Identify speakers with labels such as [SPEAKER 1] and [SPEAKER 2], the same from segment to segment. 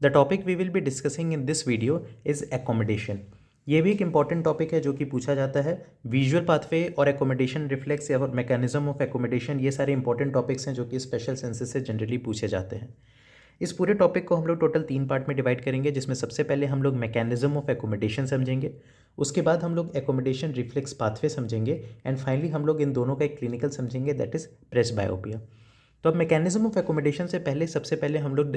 [SPEAKER 1] The topic we will be discussing in this video is accommodation. ये भी एक important topic है जो कि पूछा जाता है। विजुअल पाथवे और एकोमोडेशन रिफ्लेक्स या मैकेनिज्म ऑफ एकोमोडेशन, ये सारे इंपॉर्टेंट टॉपिक्स हैं जो कि स्पेशल सेंसेस से जनरली पूछे जाते हैं। इस पूरे टॉपिक को हम लोग टोटल 3 पार्ट में डिवाइड करेंगे, जिसमें सबसे पहले हम लोग मैकेनिज्म ऑफ एकोमोडेशन समझेंगे, उसके बाद हम लोग एकोमोडेशन रिफ्लेक्स पाथवे समझेंगे, एंड फाइनली हम लोग इन दोनों का एक क्लिनिकल समझेंगे, दैट इज़ प्रेसबायोपिया। तो अब मैकेनिज्म ऑफ एकोमोडेशन से पहले सबसे पहले हम लोग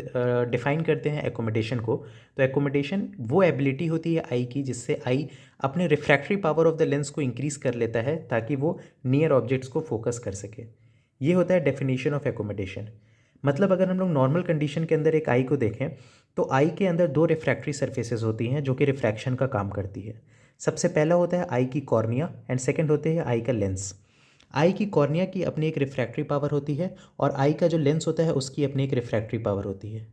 [SPEAKER 1] डिफाइन करते हैं एकोमोडेशन को। तो एकोमोडेशन वो एबिलिटी होती है आई की जिससे आई अपने refractory power of the lens को इंक्रीज़ कर लेता है ताकि वो नियर ऑब्जेक्ट्स को फोकस कर सके। ये होता है डेफिनेशन ऑफ एकोमोडेशन। मतलब अगर हम लोग नॉर्मल कंडीशन के अंदर एक आई को देखें तो आई के अंदर 2 रिफ्रैक्टरी सर्फेसेस होती हैं जो कि रिफ्रैक्शन का काम करती है। सबसे पहला होता है आई की कॉर्निया एंड सेकेंड होते हैं आई का लेंस। आई की कॉर्निया की अपनी एक रिफ्रैक्टरी पावर होती है और आई का जो लेंस होता है उसकी अपनी एक रिफ्रैक्टरी पावर होती है।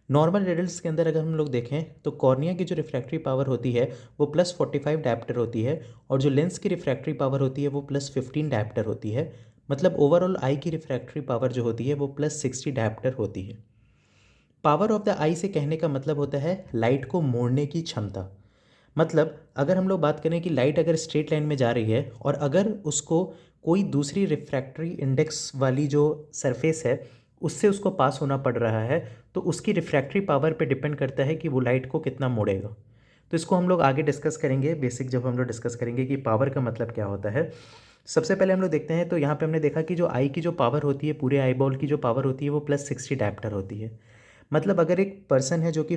[SPEAKER 1] नॉर्मल एडल्ट्स के अंदर अगर हम लोग देखें तो कॉर्निया की जो रिफ्रैक्टरी पावर होती है वो +45 डायप्टर होती है और जो लेंस की रिफ्रैक्टरी पावर होती है वो +15 डायप्टर होती है। मतलब ओवरऑल आई की रिफ्रैक्टरी पावर जो होती है वो +60 डायप्टर होती है। पावर ऑफ द आई से कहने का मतलब होता है लाइट को मोड़ने की क्षमता। मतलब अगर हम लोग बात करें कि लाइट अगर स्ट्रेट लाइन में जा रही है और अगर उसको कोई दूसरी रिफ्रैक्टरी इंडेक्स वाली जो सरफेस है उससे उसको पास होना पड़ रहा है तो उसकी रिफ्रैक्टरी पावर पे डिपेंड करता है कि वो लाइट को कितना मोड़ेगा। तो इसको हम लोग आगे डिस्कस करेंगे। बेसिक जब हम लोग डिस्कस करेंगे कि पावर का मतलब क्या होता है, सबसे पहले हम लोग देखते हैं। तो यहाँ पे हमने देखा कि जो आई की जो पावर होती है, पूरे आई बॉल की जो पावर होती है वो +60 डायप्टर होती है। मतलब अगर एक पर्सन है जो कि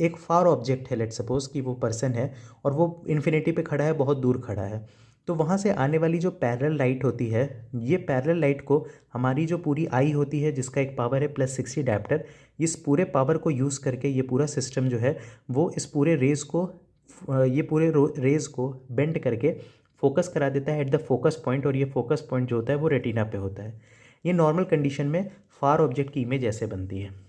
[SPEAKER 1] एक फार ऑब्जेक्ट है, लेट सपोज कि वो पर्सन है और वो इन्फिनिटी पे खड़ा है, बहुत दूर खड़ा है, तो वहाँ से आने वाली जो पैरेलल लाइट होती है, ये पैरेलल लाइट को हमारी जो पूरी आई होती है जिसका एक पावर है +60 डायप्टर, इस पूरे पावर को यूज़ करके ये पूरा सिस्टम जो है वो इस पूरे रेज़ को ये पूरे रेज़ को बेंड करके फोकस करा देता है एट द फोकस पॉइंट, और ये फोकस पॉइंट जो होता है वो रेटिना पे होता है। ये नॉर्मल कंडीशन में फार ऑब्जेक्ट की इमेज ऐसे बनती है।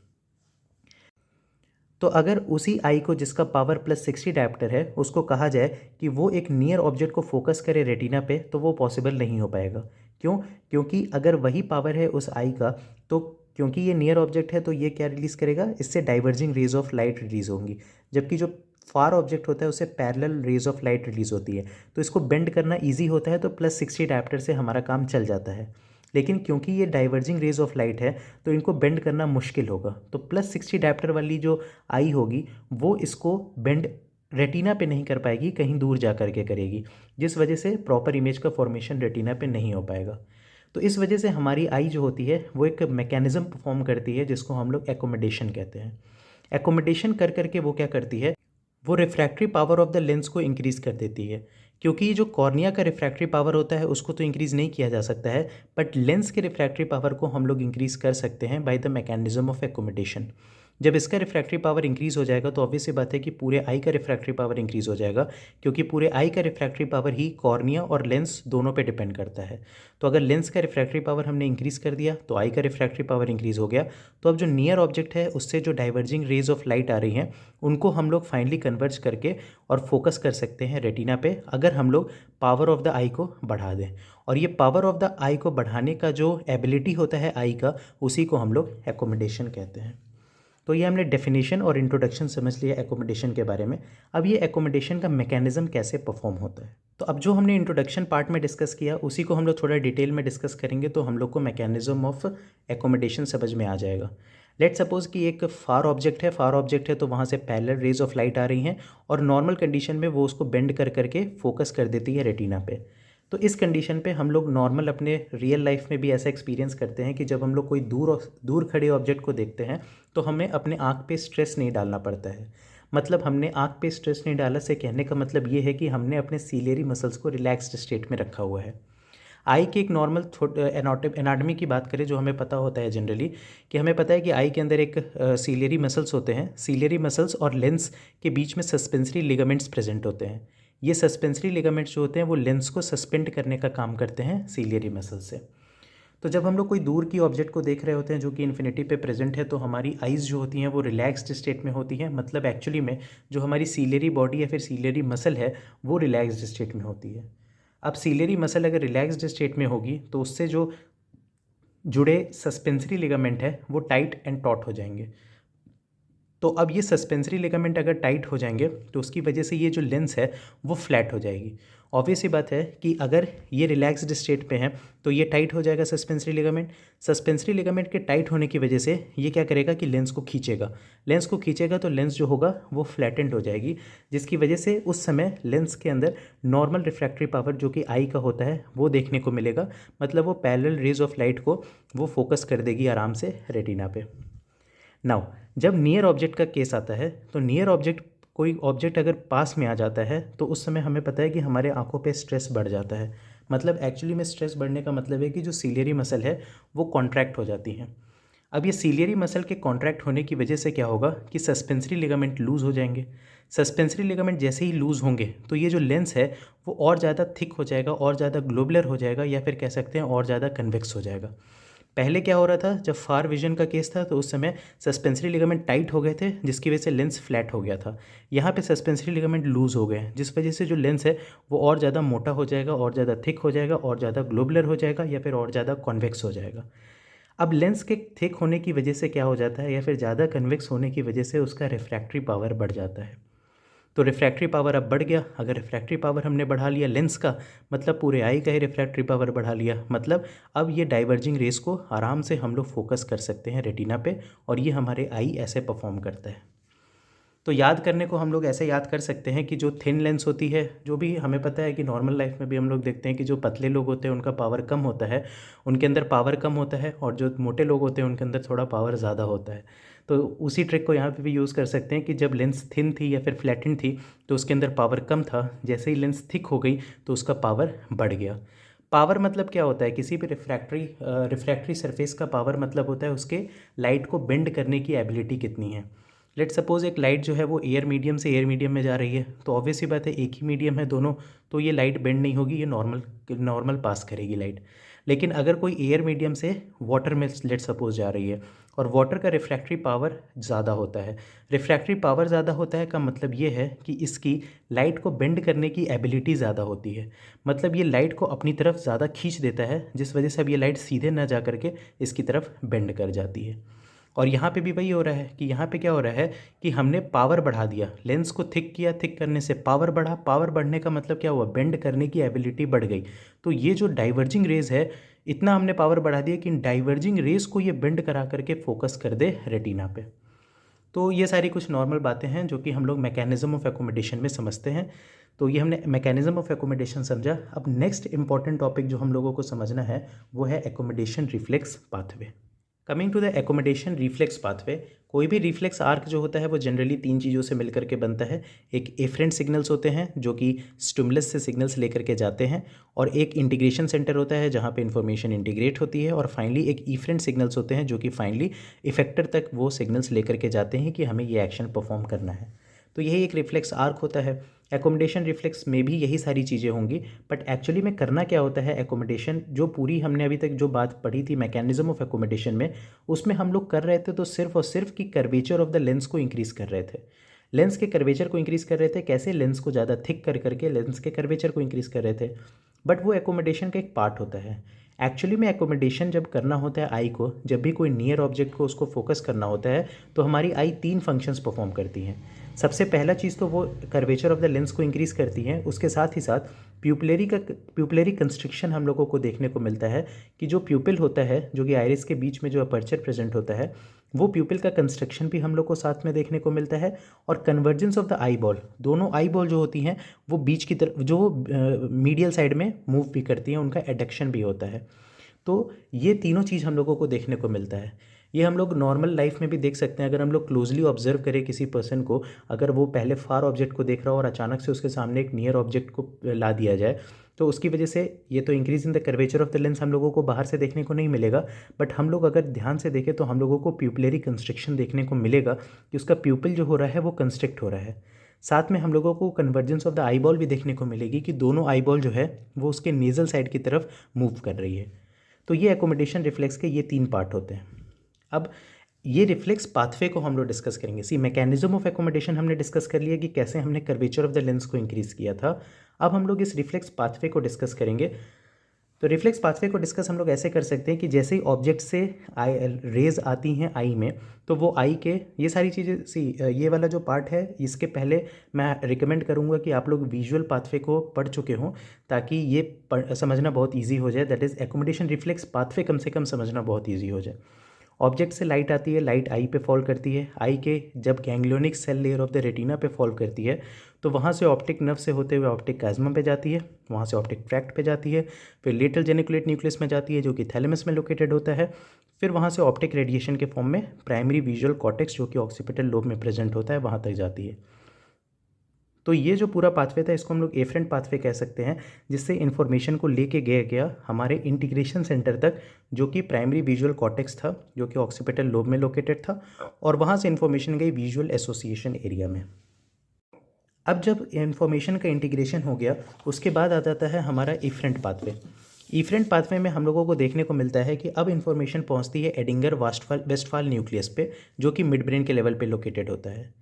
[SPEAKER 1] तो अगर उसी आई को जिसका पावर +60 डायप्टर है उसको कहा जाए कि वो एक नियर ऑब्जेक्ट को फोकस करे रेटिना पे, तो वो पॉसिबल नहीं हो पाएगा। क्यों? क्योंकि अगर वही पावर है उस आई का, तो क्योंकि ये नियर ऑब्जेक्ट है तो ये क्या रिलीज़ करेगा, इससे diverging raise of light release होंगी, जबकि जो फार ऑब्जेक्ट होता है उससे parallel raise of light release होती है। तो इसको बेंड करना ईजी होता है, तो +60 डायप्टर से हमारा काम चल जाता है। लेकिन क्योंकि ये डाइवर्जिंग रेज ऑफ लाइट है तो इनको बेंड करना मुश्किल होगा। तो +60 डायप्टर वाली जो आई होगी वो इसको बेंड रेटिना पे नहीं कर पाएगी, कहीं दूर जा कर के करेगी, जिस वजह से प्रॉपर इमेज का फॉर्मेशन रेटिना पे नहीं हो पाएगा। तो इस वजह से हमारी आई जो होती है वो एक मैकेनिज्म परफॉर्म करती है जिसको हम लोग एकोमोडेशन कहते हैं। एकोमोडेशन कर करके वो क्या करती है, वो refractory power of the lens को इंक्रीज़ कर देती है। क्योंकि ये जो कॉर्निया का रिफ्रैक्टरी पावर होता है उसको तो इंक्रीज़ नहीं किया जा सकता है, बट लेंस के रिफ्रैक्टरी पावर को हम लोग इंक्रीज़ कर सकते हैं by the mechanism of accommodation. जब इसका रिफ्रैक्टरी पावर इंक्रीज़ हो जाएगा तो ऑब्वियस सी बात है कि पूरे आई का रिफ्रैक्टरी पावर इंक्रीज़ हो जाएगा, क्योंकि पूरे आई का रिफ्रैक्टरी पावर ही कॉर्निया और लेंस दोनों पे डिपेंड करता है। तो अगर लेंस का रिफ्रैक्टरी पावर हमने इंक्रीज़ कर दिया तो आई का रिफ्रैक्टरी पावर इंक्रीज़ हो गया। तो अब जो नियर ऑब्जेक्ट है उससे जो डाइवर्जिंग रेज ऑफ लाइट आ रही हैं उनको हम लोग फाइनली कन्वर्ज करके और फोकस कर सकते हैं रेटिना पे, अगर हम लोग पावर ऑफ द आई को बढ़ा दें। और ये पावर ऑफ द आई को बढ़ाने का जो एबिलिटी होता है आई का, उसी को हम लोग एकोमोडेशन कहते हैं। तो ये हमने डेफिनेशन और इंट्रोडक्शन समझ लिया एकोमोडेशन के बारे में। अब ये एकोमोडेशन का मैकेनिज्म कैसे परफॉर्म होता है, तो अब जो हमने इंट्रोडक्शन पार्ट में डिस्कस किया उसी को हम लोग थोड़ा डिटेल में डिस्कस करेंगे, तो हम लोग को मैकेनिज्म ऑफ एकोमोडेशन समझ में आ जाएगा। लेट सपोज कि एक फार ऑब्जेक्ट है तो वहाँ से पैरेलल रेज ऑफ लाइट आ रही हैं और नॉर्मल कंडीशन में वो उसको बेंड कर करके फोकस कर देती है रेटिना पे। तो इस कंडीशन पे हम लोग नॉर्मल अपने रियल लाइफ में भी ऐसा एक्सपीरियंस करते हैं कि जब हम लोग कोई दूर खड़े ऑब्जेक्ट को देखते हैं तो हमें अपने आँख पे स्ट्रेस नहीं डालना पड़ता है। मतलब हमने आँख पे स्ट्रेस नहीं डाला से कहने का मतलब ये है कि हमने अपने सीलियरी मसल्स को रिलैक्स्ड स्टेट में रखा हुआ है। आई की एक नॉर्मल एनाटॉमी की बात करें जो हमें पता होता है जनरली, कि हमें पता है कि आई के अंदर एक सीलियरी मसल्स होते हैं। सीलियरी मसल्स और लेंस के बीच में सस्पेंसरी लिगामेंट्स प्रेजेंट होते हैं। ये सस्पेंसरी लिगामेंट्स जो होते हैं वो लेंस को सस्पेंड करने का काम करते हैं सीलियरी मसल से। तो जब हम लोग कोई दूर की ऑब्जेक्ट को देख रहे होते हैं जो कि इन्फिनिटी पे प्रेजेंट है, तो हमारी आइज़ जो होती हैं वो रिलैक्स्ड स्टेट में होती हैं। मतलब एक्चुअली में जो हमारी सीलियरी बॉडी या फिर सीलियरी मसल है वो रिलैक्स्ड स्टेट में होती है। अब सीलियरी मसल अगर रिलैक्स्ड स्टेट में होगी तो उससे जो जुड़े सस्पेंसरी लिगामेंट है वो टाइट एंड टॉट हो जाएंगे। तो अब ये सस्पेंसरी लिगामेंट अगर टाइट हो जाएंगे तो उसकी वजह से ये जो लेंस है वो फ्लैट हो जाएगी। ऑब्वियस सी बात है कि अगर ये रिलैक्स्ड स्टेट पे है तो ये टाइट हो जाएगा सस्पेंसरी लिगामेंट। सस्पेंसरी लिगामेंट के टाइट होने की वजह से ये क्या करेगा कि लेंस को खींचेगा। लेंस को खींचेगा तो लेंस जो होगा वो फ्लैटेंड हो जाएगी, जिसकी वजह से उस समय लेंस के अंदर नॉर्मल रिफ्रैक्टरी पावर जो कि आई का होता है वो देखने को मिलेगा। मतलब वो पैरेलल रेज ऑफ लाइट को वो फोकस कर देगी आराम से रेटिना पे। नाउ जब नियर ऑब्जेक्ट का केस आता है तो नियर ऑब्जेक्ट, कोई ऑब्जेक्ट अगर पास में आ जाता है तो उस समय हमें पता है कि हमारे आंखों पे स्ट्रेस बढ़ जाता है। मतलब एक्चुअली में स्ट्रेस बढ़ने का मतलब है कि जो सीलियरी मसल है वो कॉन्ट्रैक्ट हो जाती है। अब ये सीलियरी मसल के कॉन्ट्रैक्ट होने की वजह से क्या होगा कि सस्पेंसरी लिगामेंट लूज़ हो जाएंगे। सस्पेंसरी लिगामेंट जैसे ही लूज़ होंगे तो ये जो लेंस है वो और ज़्यादा थिक हो जाएगा, और ज़्यादा ग्लोबुलर हो जाएगा, या फिर कह सकते हैं और ज़्यादा कन्वेक्स हो जाएगा। पहले क्या हो रहा था, जब फार विजन का केस था तो उस समय सस्पेंसरी लिगामेंट टाइट हो गए थे जिसकी वजह से लेंस फ्लैट हो गया था। यहाँ पे सस्पेंसरी लिगामेंट लूज़ हो गए जिस वजह से जो लेंस है वो और ज़्यादा मोटा हो जाएगा, और ज़्यादा थिक हो जाएगा, और ज़्यादा ग्लोबुलर हो जाएगा, या फिर और ज़्यादा कॉन्वेक्स हो जाएगा। अब लेंस के थिक होने की वजह से क्या हो जाता है, या फिर ज़्यादा कन्वेक्स होने की वजह से उसका रिफ्रैक्टरी पावर बढ़ जाता है। तो रिफ्रैक्टरी पावर अब बढ़ गया। अगर रिफ्रैक्टरी पावर हमने बढ़ा लिया लेंस का, मतलब पूरे आई का ही रिफ्रैक्टरी पावर बढ़ा लिया, मतलब अब ये डाइवर्जिंग रेस को आराम से हम लोग फोकस कर सकते हैं रेटिना पे, और ये हमारे आई ऐसे परफॉर्म करता है। तो याद करने को हम लोग ऐसे याद कर सकते हैं कि जो थिन लेंस होती है, जो भी हमें पता है कि नॉर्मल लाइफ में भी हम लोग देखते हैं कि जो पतले लोग होते हैं उनका पावर कम होता है, उनके अंदर पावर कम होता है, और जो मोटे लोग होते हैं उनके अंदर थोड़ा पावर ज़्यादा होता है। तो उसी ट्रिक को यहाँ पे भी यूज़ कर सकते हैं कि जब लेंस थिन थी या फिर फ्लैटेंड थी तो उसके अंदर पावर कम था, जैसे ही लेंस थिक हो गई तो उसका पावर बढ़ गया। पावर मतलब क्या होता है, किसी भी रिफ्रैक्टरी सरफेस का पावर मतलब होता है उसके लाइट को बेंड करने की एबिलिटी कितनी है। लेट सपोज एक लाइट जो है वो एयर मीडियम से एयर मीडियम में जा रही है, तो ऑब्वियस सी बात है एक ही मीडियम है दोनों, तो ये लाइट बेंड नहीं होगी, ये नॉर्मल पास करेगी लाइट। लेकिन अगर कोई एयर मीडियम से वाटर में लेट सपोज जा रही है, और वाटर का रिफ्रैक्टरी पावर ज़्यादा होता है, रिफ्रैक्टरी पावर ज़्यादा होता है का मतलब ये है कि इसकी लाइट को बेंड करने की एबिलिटी ज़्यादा होती है। मतलब ये लाइट को अपनी तरफ ज़्यादा खींच देता है, जिस वजह से अब ये लाइट सीधे ना जा करके इसकी तरफ बेंड कर जाती है। और यहाँ पे भी वही हो रहा है कि यहाँ पे क्या हो रहा है कि हमने पावर बढ़ा दिया, लेंस को थिक किया, थिक करने से पावर बढ़ा, पावर बढ़ने का मतलब क्या हुआ, बेंड करने की एबिलिटी बढ़ गई। तो ये जो डाइवर्जिंग रेज है, इतना हमने पावर बढ़ा दिया कि डाइवर्जिंग रेज को ये बेंड करा करके फोकस कर दे रेटिना पे। तो ये सारी कुछ नॉर्मल बातें हैं जो कि हम लोग मैकेनिज्म ऑफ एकोमोडेशन में समझते हैं। तो ये हमने मैकेनिज्म ऑफ एकोमोडेशन समझा। अब नेक्स्ट इंपॉर्टेंट टॉपिक जो हम लोगों को समझना है वो है accommodation reflex pathway. Coming to the accommodation reflex pathway, कोई भी रिफ्लेक्स आर्क जो होता है वो जनरली तीन चीज़ों से मिलकर के बनता है। एक एफरेंट सिग्नल्स होते हैं जो कि स्टिमुलस से सिग्नल्स लेकर के जाते हैं, और एक इंटीग्रेशन सेंटर होता है जहाँ पे इन्फॉर्मेशन इंटीग्रेट होती है, और फाइनली एक इफरेंट सिग्नल्स होते हैं जो कि फाइनली इफेक्टर तक वो सिग्नल्स लेकर के जाते हैं कि हमें ये एक्शन परफॉर्म करना है। तो यही एक रिफ्लेक्स आर्क होता है। एकोमोडेशन रिफ्लेक्स में भी यही सारी चीज़ें होंगी, बट एक्चुअली में करना क्या होता है, एकोमोडेशन जो पूरी हमने अभी तक जो बात पढ़ी थी मैकेनिज्म ऑफ एकोमोडेशन में, उसमें हम लोग कर रहे थे तो सिर्फ और सिर्फ कि कर्वेचर ऑफ द लेंस को इंक्रीज़ कर रहे थे। लेंस के कर्वेचर को इंक्रीज़ कर रहे थे, कैसे, लेंस को ज़्यादा थिक कर करके लेंस के कर्वेचर को इंक्रीज़ कर रहे थे। बट वो एकोमोडेशन का एक पार्ट होता है। एक्चुअली में एकोमोडेशन जब करना होता है आई को, जब भी कोई नियर ऑब्जेक्ट को उसको फोकस करना होता है, तो हमारी आई तीन फंक्शंस परफॉर्म करती हैं। सबसे पहला चीज़ तो वो कर्वेचर ऑफ द लेंस को इंक्रीज़ करती हैं, उसके साथ ही साथ प्यूपिलरी कंस्ट्रिक्शन हम लोगों को देखने को मिलता है कि जो प्यूपिल होता है, जो कि आइरिस के बीच में जो अपर्चर प्रेजेंट होता है, वो प्यूपिल का कंस्ट्रक्शन भी हम लोग को साथ में देखने को मिलता है। और convergence of the eye ball, दोनों आई बॉल जो होती हैं वो बीच की तरफ जो मीडियल साइड में मूव भी करती हैं, उनका एडक्शन भी होता है। तो ये तीनों चीज़ हम लोगों को देखने को मिलता है। ये हम लोग नॉर्मल लाइफ में भी देख सकते हैं। अगर हम लोग क्लोजली ऑब्जर्व करें किसी पर्सन को, अगर वो पहले फार ऑब्जेक्ट को देख रहा हो और अचानक से उसके सामने एक नियर ऑब्जेक्ट को ला दिया जाए, तो उसकी वजह से ये तो increase in the curvature of the lens हम लोगों को बाहर से देखने को नहीं मिलेगा, बट हम लोग अगर ध्यान से देखें तो हम लोगों को प्यूपिलरी कंस्ट्रिक्शन देखने को मिलेगा कि उसका प्यूपिल जो हो रहा है वो कंस्ट्रिक्ट हो रहा है। साथ में हम लोगों को convergence of the eye ball भी देखने को मिलेगी कि दोनों आई बॉल जो है वो उसके नेजल साइड की तरफ मूव कर रही है। तो ये एकोमोडेशन रिफ्लेक्स के ये तीन पार्ट होते हैं। अब ये रिफ्लेक्स पाथवे को हम लोग डिस्कस करेंगे। सी मैकेनिज्म ऑफ एकोमोडेशन हमने डिस्कस कर लिया कि कैसे हमने कर्वेचर ऑफ द लेंस को इंक्रीज़ किया था। अब हम लोग इस रिफ्लेक्स पाथवे को डिस्कस करेंगे। तो रिफ्लेक्स पाथवे को डिस्कस हम लोग ऐसे कर सकते हैं कि जैसे ही ऑब्जेक्ट से आई रेज आती हैं आई में, तो वो आई के ये सारी चीज़ें ये वाला जो पार्ट है इसके पहले मैं रिकमेंड करूँगा कि आप लोग विजुअल पाथवे को पढ़ चुके हों, ताकि ये समझना बहुत ईजी हो जाए। That is accommodation reflex pathway कम से कम समझना बहुत ईजी हो जाए। ऑब्जेक्ट से लाइट आती है, लाइट आई पे फॉल करती है, आई के जब ganglionic cell layer of the retina पे फॉल करती है तो वहाँ से ऑप्टिक नर्व से होते हुए ऑप्टिक काज़मा पे जाती है, वहाँ से ऑप्टिक ट्रैक्ट पे जाती है, फिर लेटरल जेनिकुलेट न्यूक्लियस में जाती है जो कि थैलेमस में लोकेटेड होता है, फिर वहाँ से ऑप्टिक रेडिएशन के फॉर्म में प्राइमरी विजुअल कॉर्टेक्स जो कि ऑक्सीपिटल लोब में प्रेजेंट होता है वहाँ तक जाती है। तो ये जो पूरा पाथवे था इसको हम लोग एफरेंट पाथवे कह सकते हैं, जिससे इन्फॉर्मेशन को लेके गया हमारे इंटीग्रेशन सेंटर तक, जो कि प्राइमरी विजुअल कॉर्टेक्स था जो कि ऑक्सीपिटल लोब में लोकेटेड था, और वहाँ से इन्फॉर्मेशन गई विजुअल एसोसिएशन एरिया में। अब जब इन्फॉर्मेशन का इंटीग्रेशन हो गया उसके बाद आ जाता है हमारा इफरेंट पाथवे। इफरेंट पाथवे में हम लोगों को देखने को मिलता है कि अब इन्फॉर्मेशन पहुंचती है एडिंगर वेस्टफाल न्यूक्लियस पे, जो कि मिड ब्रेन के लेवल पे लोकेटेड होता है।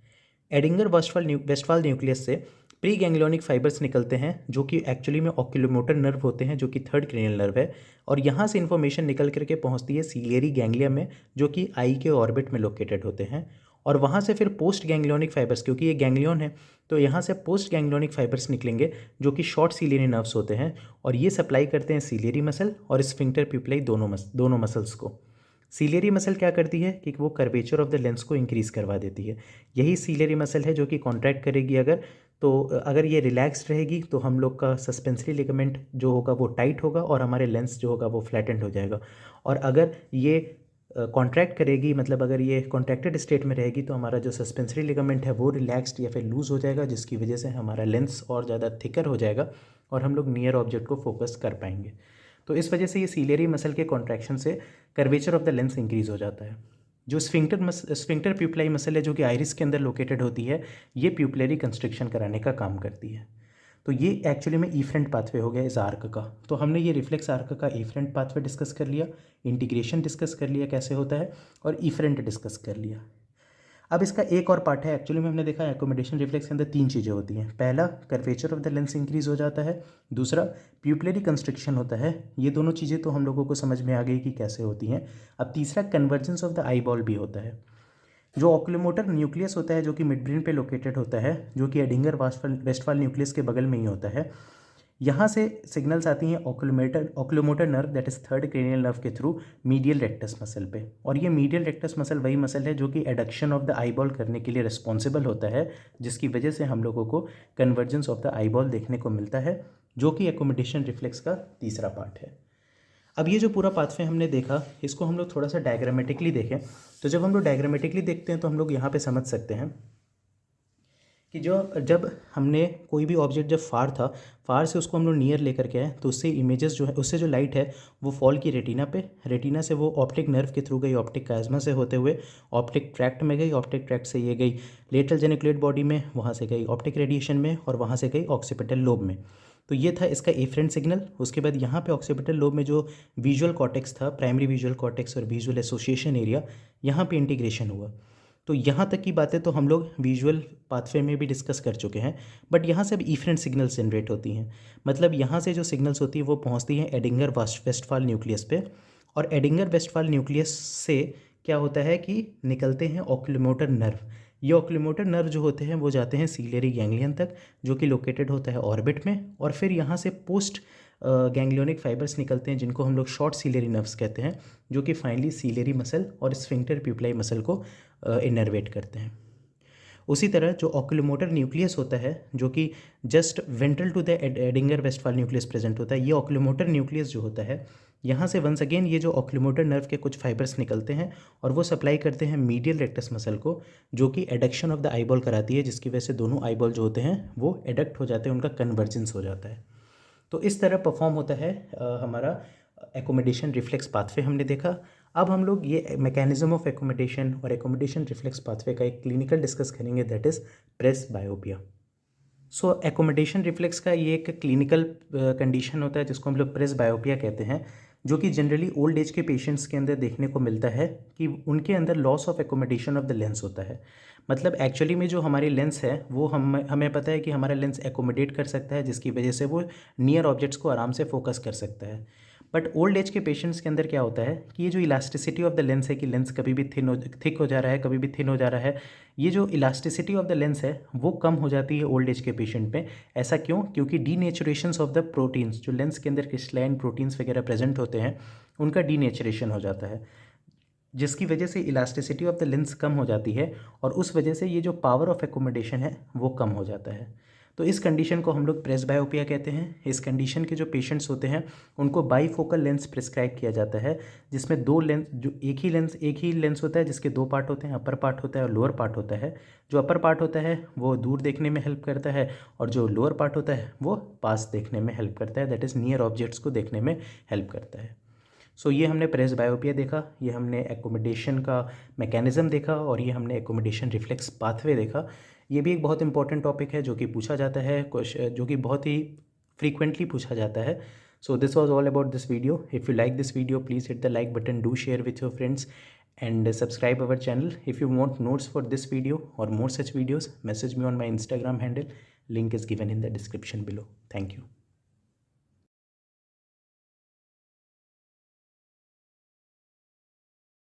[SPEAKER 1] एडिंगर वेस्टफाल न्यूक्लियस से प्री गैंग्लियोनिक फाइबर्स निकलते हैं जो कि एक्चुअली में ऑक्यूलोमोटर नर्व होते हैं, जो कि थर्ड क्रेनियल नर्व है, और यहाँ से इन्फॉर्मेशन निकल करके पहुँचती है सीलियरी गैंग्लिया में जो कि आई के ऑर्बिट में लोकेटेड होते हैं, और वहाँ से फिर पोस्ट गैंग्लियोनिक फाइबर्स, क्योंकि ये गैंग्लियन है तो यहाँ से पोस्ट गैंग्लियोनिक फाइबर्स निकलेंगे जो कि शॉर्ट सीलियरी नर्व्स होते हैं, और ये सप्लाई करते हैं सीलियरी मसल और स्फिंक्टर प्यूपिलाई दोनों मसल्स को। सीलियरी मसल क्या करती है कि वो कर्वेचर ऑफ द लेंस को इंक्रीज़ करवा देती है। यही सीलियरी मसल है जो कि कॉन्ट्रैक्ट करेगी अगर ये रिलैक्स्ड रहेगी तो हम लोग का सस्पेंसरी लिगामेंट जो होगा वो टाइट होगा और हमारे लेंस जो होगा वो फ्लैटेंड हो जाएगा। और अगर ये कॉन्ट्रैक्ट करेगी, मतलब अगर ये कॉन्ट्रैक्टेड स्टेट में रहेगी तो हमारा जो सस्पेंसरी लिगामेंट है वो रिलैक्स्ड या फिर लूज़ हो जाएगा, जिसकी वजह से हमारा लेंस और ज़्यादा थिकर हो जाएगा और हम लोग नियर ऑब्जेक्ट को फोकस कर पाएंगे। तो इस वजह से ये सीलियरी मसल के कॉन्ट्रैक्शन से curvature of the lens increase हो जाता है। जो स्फिंक्टर प्यूपिलाई मसल है जो कि आइरिस के अंदर लोकेटेड होती है, ये प्यूपिलरी कंस्ट्रिक्शन कराने का काम करती है। तो ये एक्चुअली में इफरेंट पाथवे हो गया इस आर्क का। तो हमने ये रिफ्लेक्स आर्क का इफरेंट पाथवे डिस्कस कर लिया, इंटीग्रेशन डिस्कस कर लिया कैसे होता है, और इफरेंट डिस्कस कर लिया। अब इसका एक और पार्ट है, एक्चुअली में हमने देखा एकोमोडेशन रिफ्लेक्स के अंदर तीन चीज़ें होती हैं। पहला, curvature of the lens increase हो जाता है। दूसरा, प्यूपिलरी कंस्ट्रिक्शन होता है। ये दोनों चीज़ें तो हम लोगों को समझ में आ गई कि कैसे होती हैं। अब तीसरा, convergence of the eye ball भी होता है। जो ऑक्यूलोमोटर न्यूक्लियस होता है जो कि मिड ब्रेन पे लोकेटेड होता है, जो कि एडिंगर वेस्टफाल न्यूक्लियस के बगल में ही होता है, यहाँ से सिग्नल्स आती हैं oculomotor nerve that is third cranial nerve के थ्रू मीडियल रेक्टस मसल पे। और ये मीडियल रेक्टस मसल वही मसल है जो कि adduction of the eye ball करने के लिए रिस्पॉन्सिबल होता है, जिसकी वजह से हम लोगों को convergence of the eye ball देखने को मिलता है, जो कि एकोमोडेशन रिफ्लेक्स का तीसरा पार्ट है। अब ये जो पूरा पाथवे हमने देखा, इसको हम लोग थोड़ा सा डायग्रामेटिकली देखें। तो जब हम लोग डायग्रामेटिकली देखते हैं तो हम लोग यहाँ पे समझ सकते हैं कि जब हमने कोई भी ऑब्जेक्ट जब फार से उसको हम लोग नियर लेकर के आए तो उससे इमेजेस जो है, उससे जो लाइट है वो फॉल की रेटिना पे, रेटिना से वो ऑप्टिक नर्व के थ्रू गई ऑप्टिक काज़मा से होते हुए ऑप्टिक ट्रैक्ट में गई, ऑप्टिक ट्रैक्ट से ये गई लेटरल जेनिकुलेट बॉडी में, वहाँ से गई ऑप्टिक रेडिएशन में, और वहाँ से गई ऑक्सीपिटल लोब में। तो ये था इसका एफरेंट सिग्नल। उसके बाद यहाँ पे ऑक्सीपिटल लोब में जो विजुअल कॉर्टेक्स था, प्राइमरी विजुअल कॉर्टेक्स और विजुअल एसोसिएशन एरिया, यहाँ पे इंटीग्रेशन हुआ। तो यहाँ तक की बातें तो हम लोग विजुअल पाथवे में भी डिस्कस कर चुके हैं, बट यहाँ से अब इफरेंट सिग्नल्स जनरेट होती हैं। मतलब यहाँ से जो सिग्नल्स होती है वो पहुँचती हैं एडिंगर वेस्टफाल न्यूक्लियस पे, और एडिंगर वेस्टफाल न्यूक्लियस से क्या होता है कि निकलते हैं ऑक्यूलोमोटर नर्व। ये ऑक्यूलोमोटर नर्व जो होते हैं वो जाते हैं सीलियरी गैंग्लियन तक, जो कि लोकेटेड होता है ऑर्बिट में, और फिर यहाँ से पोस्ट गैंग्लियोनिक फाइबर्स निकलते हैं जिनको हम लोग शॉर्ट सीलियरी नर्व्स कहते हैं, जो कि फाइनली सीलियरी मसल और स्फिंक्टर प्यूपिलाई मसल को इनर्वेट करते हैं। उसी तरह जो ऑक्यूलोमोटर न्यूक्लियस होता है जो कि just ventral to the Edinger Westphal nucleus present होता है, ये ऑक्यूलोमोटर न्यूक्लियस जो होता है, यहाँ से वंस अगेन ये जो ऑक्यूलोमोटर नर्व के कुछ फाइबर्स निकलते हैं और वो सप्लाई करते हैं मीडियल रेक्टस मसल को, जो कि एडक्शन ऑफ द आईबॉल कराती है, जिसकी वजह से दोनों आईबॉल जो होते हैं वो एडक्ट हो जाते हैं, उनका कन्वर्जेंस हो जाता है। तो इस तरह परफॉर्म होता है हमारा एकोमोडेशन रिफ्लेक्स पाथवे हमने देखा। अब हम लोग ये मैकेनिज्म ऑफ एकोमोडेशन और एकोमोडेशन रिफ्लेक्स पाथवे का एक क्लिनिकल डिस्कस करेंगे, that is presbyopia. So accommodation reflex का ये एक क्लिनिकल कंडीशन होता है जिसको हम लोग प्रेसबायोपिया कहते हैं, जो कि जनरली ओल्ड एज के पेशेंट्स के अंदर देखने को मिलता है कि उनके अंदर loss of accommodation of the lens होता है। मतलब एक्चुअली में जो हमारी लेंस है वो हमें पता है कि हमारा लेंस एकोमोडेट कर सकता है, जिसकी वजह से वो नियर ऑब्जेक्ट्स को आराम से फोकस कर सकता है। बट ओल्ड एज के पेशेंट्स के अंदर क्या होता है कि ये जो इलास्टिसिटी ऑफ द लेंस है कि लेंस कभी भी थिक हो जा रहा है, कभी भी थिन हो जा रहा है, ये जो इलास्टिसिटी ऑफ द लेंस है वो कम हो जाती है ओल्ड एज के पेशेंट में। ऐसा क्यों? क्योंकि डीनेचुरेशंस ऑफ द प्रोटीन्स, जो लेंस के अंदर क्रिस्टलाइन प्रोटीन्स वगैरह प्रेजेंट होते हैं, उनका डीनेचुरेशन हो जाता है, जिसकी वजह से इलास्टिसिटी ऑफ द लेंस कम हो जाती है और उस वजह से ये जो पावर ऑफ एकोमोडेशन है वो कम हो जाता है। तो इस कंडीशन को हम लोग प्रेसबायोपिया कहते हैं। इस कंडीशन के जो पेशेंट्स होते हैं उनको बाईफोकल लेंस प्रिस्क्राइब किया जाता है, जिसमें दो लेंस, जो एक ही लेंस होता है जिसके दो पार्ट होते हैं, अपर पार्ट होता है और लोअर पार्ट होता है। जो अपर पार्ट होता है वो दूर देखने में हेल्प करता है और जो लोअर पार्ट होता है वो पास देखने में हेल्प करता है, दैट इज़ नियर ऑब्जेक्ट्स को देखने में हेल्प करता है। सो ये हमने प्रेसबायोपिया देखा, ये हमने एकोमोडेशन का मैकेनिज़्म देखा और ये हमने एकोमोडेशन रिफ्लेक्स पाथवे देखा। ये भी एक बहुत इंपॉर्टेंट टॉपिक है जो कि पूछा जाता है, जो कि बहुत ही फ्रीक्वेंटली पूछा जाता है। So this was all about this video. If you like this video please hit the like button, do share with your friends and subscribe our channel. If you want notes for this video or more such videos, message me on my Instagram handle. Link is given in the description below. Thank you.